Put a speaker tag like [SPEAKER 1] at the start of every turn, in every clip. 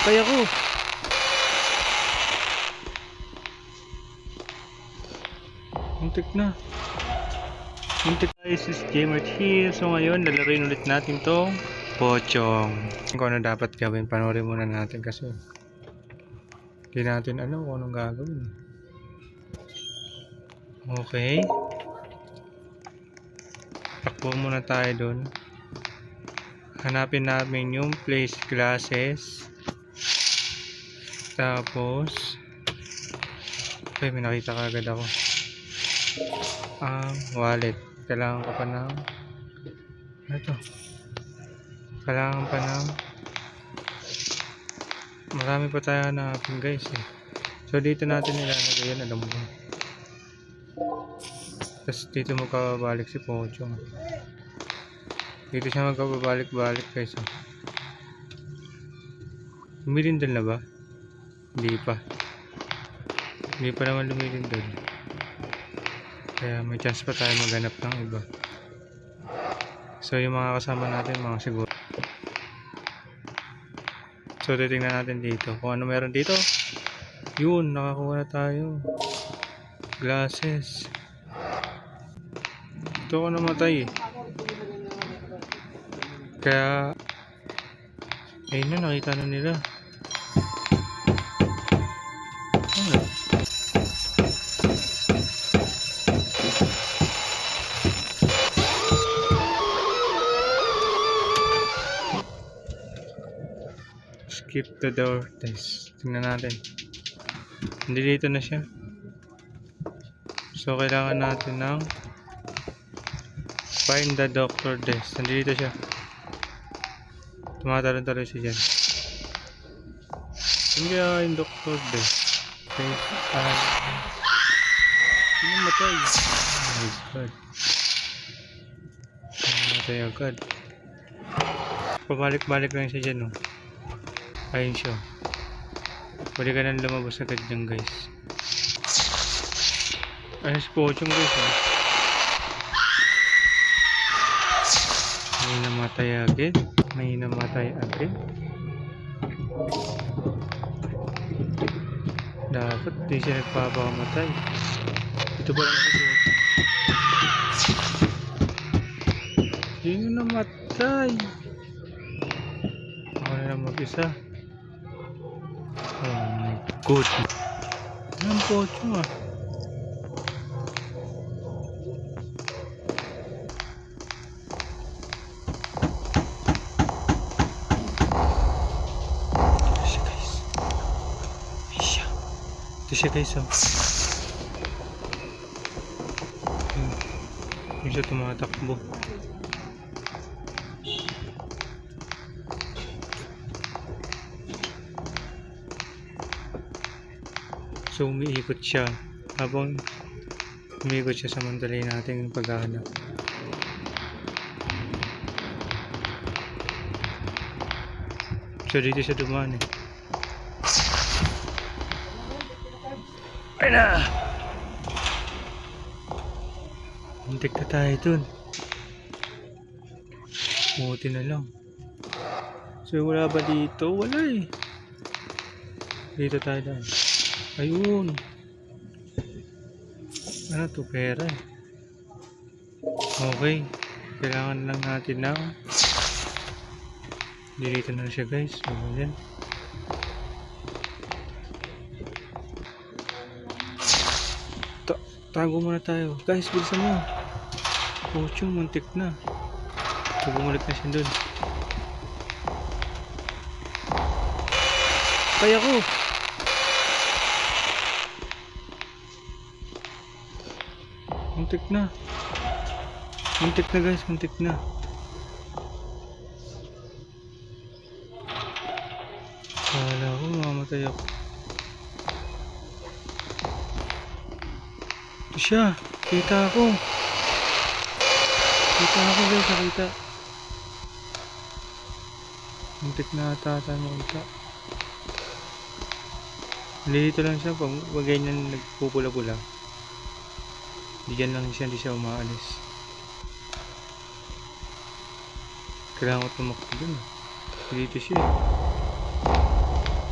[SPEAKER 1] Kaya ko. Muntik na. Muntik na. This is Gamer here. So ngayon, lalaroin ulit natin tong Pochong. Kung ano dapat gawin, panoorin muna natin kasi hindi natin alam kung anong gagawin. Okay. Takbo muna tayo dun. Hanapin namin yung place glasses. Tapos okay, may nakita kagad ako. Wallet. Kailangan ko pa ng ito. Kailangan pa ng marami pa tayo hanapin guys eh. So dito natin ilalagay yan, alam mo ba? Tapos dito magkabalik si Pochong. Dito siya magkabalik-balik guys. Lumilindol na ba? Hindi pa. Hindi pa naman lumilindol. Kaya may chance pa tayo maghanap ng iba. So yung mga kasama natin, mga siguro. So titingnan natin dito kung ano meron dito. Yun, nakakuha na tayo. Glasses. Ito ako namatay eh. Kaya ayun na, nakita na nila. Ano? Skip the door test. Tingnan natin. Hindi dito na siya. So kailangan natin ng find the doctor desk. Nandito siya. Tumatalon-talon siya dyan. Hindi yung doctor desk. Okay. Hindi matay. Oh my god. Matay agad. Pabalik-balik lang siya dyan. Oh. Ayun siya. Pwede ka nang lumabas agad dyan guys. Ayun si Pochong guys. Oh. May namatay agad. May namatay agad. Dapat di siya nagpapamatay. Ito ba lang si Pochong? Hindi na namatay. Ako na lang mag-isa. Oh my god. Yan Pochong ah. Ito siya guys oh. Hindi siya tumatakbo. So umiikot siya. Habang umiikot siya, samantalayin natin yung paghahanap. So dito siya dumaan eh. Ay na! Muntik na tayo dun. Buti na lang. So wala ba dito? Wala eh. Dito tayo dahil. Ayun. Ano to? Pera eh. Okay. Kailangan lang natin na. Dito na siya guys. Ayan. Tago muna tayo. Guys, bilisan mo. Pochong, muntik na. So, bumalik na siya dun. Kaya ko. Muntik na. Muntik na guys, muntik na. Kala ko, mamamatay ako. Siya, kita ako guys, nakita. Muntik na ata tayo makita. Dito lang siya pag ganyan nagpupula-pula. Diyan lang siya, hindi siya umaalis. Kailangan ko tumakbo dun. Dito siya.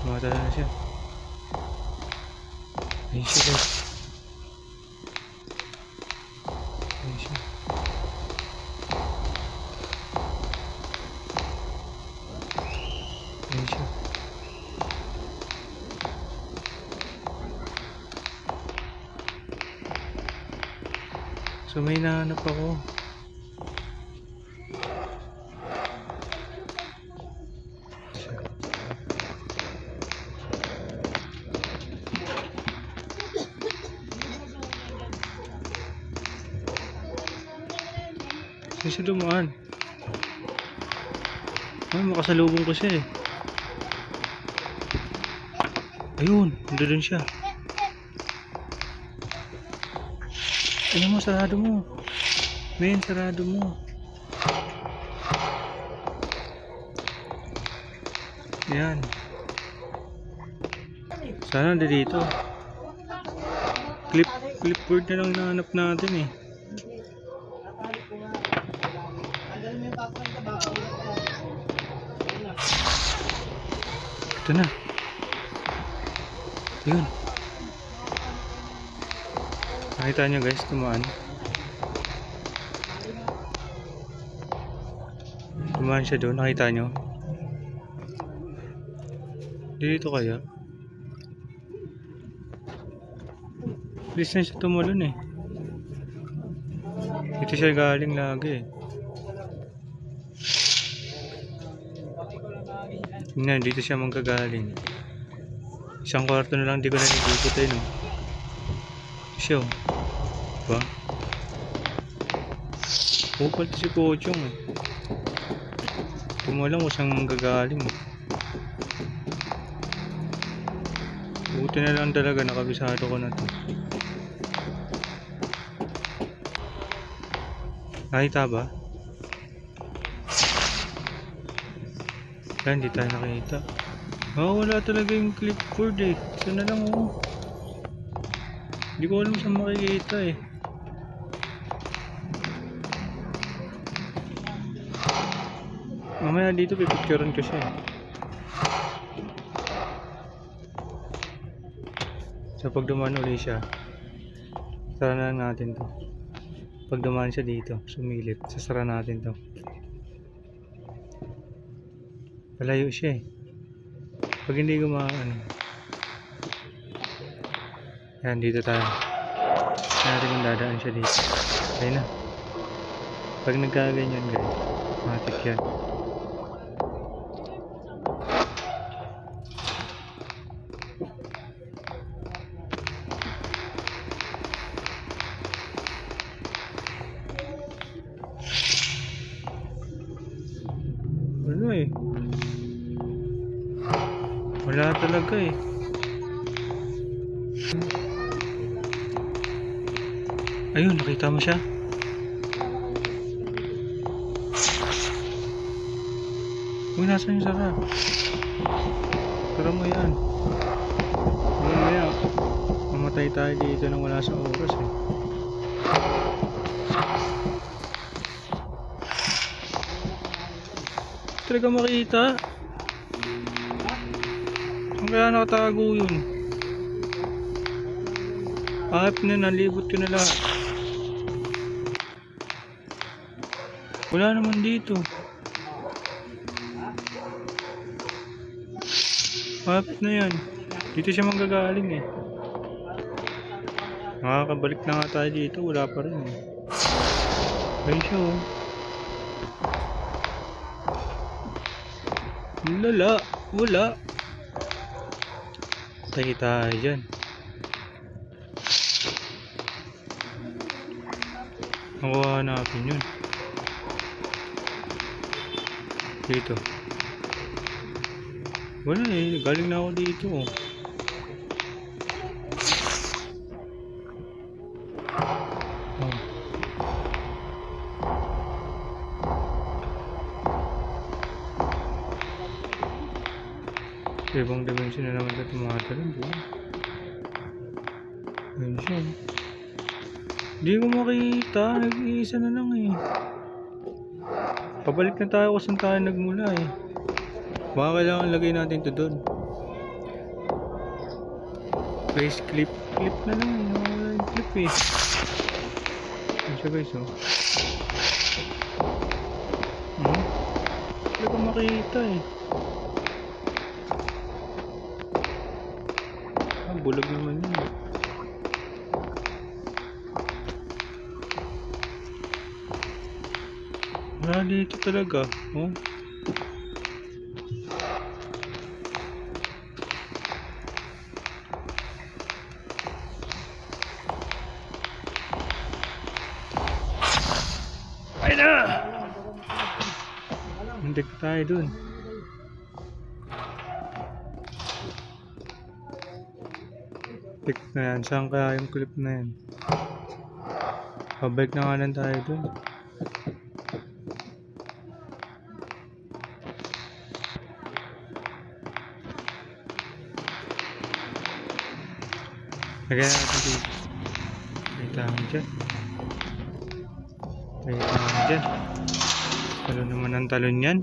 [SPEAKER 1] Tumatala na siya. Ayun siya guys. Ayun siya. Ayun siya. So may nahanap ako. Saan siya dumaan? Ay, makasalubong ko siya eh. Ayun, nandun siya. Ayun mo, sarado mo. Men, sarado mo. Yan. Sana dito. Clipboard na lang nahanap natin eh. Ito na. Yun. Nakita nyo guys, tumaan. Tumaan siya doon, nakita nyo. Dito kaya? Please na siya tumalon eh. Dito siya galing lagi eh. Tingnan, dito siya manggagaling. Isang kwarto na lang, di ko nalilipot eh, no? Siya, diba? Pupal to si Pochong eh. Kumalang kung saan manggagaling eh. Buti na lang talaga, nakabisado ko na to. Nakita ba? Hindi tayo nakita. Wala talaga yung clipboard eh. Saan na lang oh. Hindi ko alam saan makikita eh. Mamaya dito pipicturean ko siya eh. So pag dumaan ulit siya, sara na lang natin to. Pag dumaan siya dito, sumilip, sasara natin to. Palayo siya eh. Pag hindi gumaan, yan, dito tayo. Natin kung dadaan siya dito. Ayun na. Pag nagkaganyan guys, matik yan. Ano eh, wala talaga eh. Ayun, nakita mo siya? Uy, nasan yung sara? Sara mo yan. Mamaya mamatay tayo dito nang wala sa oras eh. Talaga makita? Saan kaya nakatago yun? Ahap na, nalibot ko na lahat. Wala naman dito. Ahap na yan. Dito siya manggagaling eh. Makakabalik na nga tayo dito, wala pa rin eh. Ayun siya oh. Wala. Tayo tayo dyan. Nakuha natin yun. Dito. Wala eh, galing na ako dito oh. Ibang dimension na naman ito tumatalon doon. Ayun siya. Hindi ko makita. Nag-iisa na lang eh. Pabalik na tayo kung saan tayo nagmula eh. Baka kailangan lagay natin ito doon. Guys, clip na lang. Wala yung clip eh. Ano siya guys oh. Hindi ko makita eh. Bulag naman yun. Wala dito talaga. Oh. Ay na! Hindi ka tayo dun. Click na yan. Saan kaya yung clip na yan? Pabalik na nga lang tayo dun. Lagyan natin dito. Wait lang dyan. Wait lang dyan. Talon naman ang talon yan.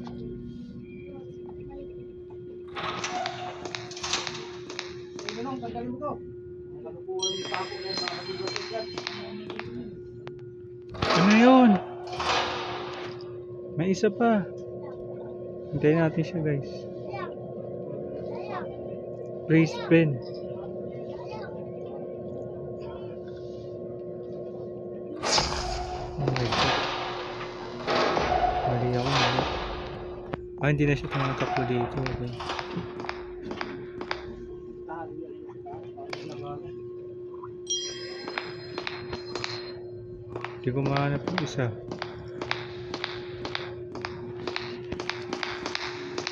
[SPEAKER 1] Ano yun? May isa pa. Hintayin natin siya guys. Race pen. Oh my god. Mali ako, mali. Ah, hindi na siya tumatakbo dito. Okay. Hindi ko mahanap yung isa.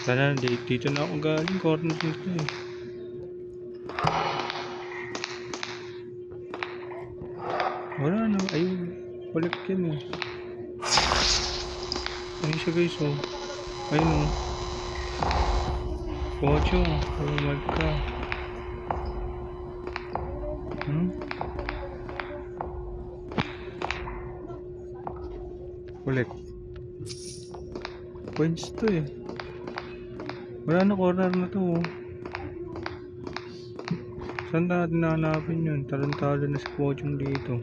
[SPEAKER 1] Sana dito na ako galing. Corner dito eh. Wala na. Ayun. Balik yan eh. Ayun siya guys oh. Ayun oh. Pocho. Oh my god. Balik. Points to eh. Wala na, corner na to oh. Saan natin nahanapin yun? Talon-talon na si Pochong dito.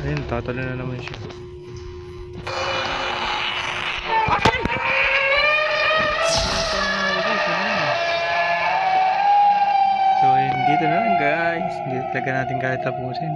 [SPEAKER 1] Ayun, tatalo na naman siya. So, ayun, dito na lang guys. Hindi talaga natin kaya tapusin.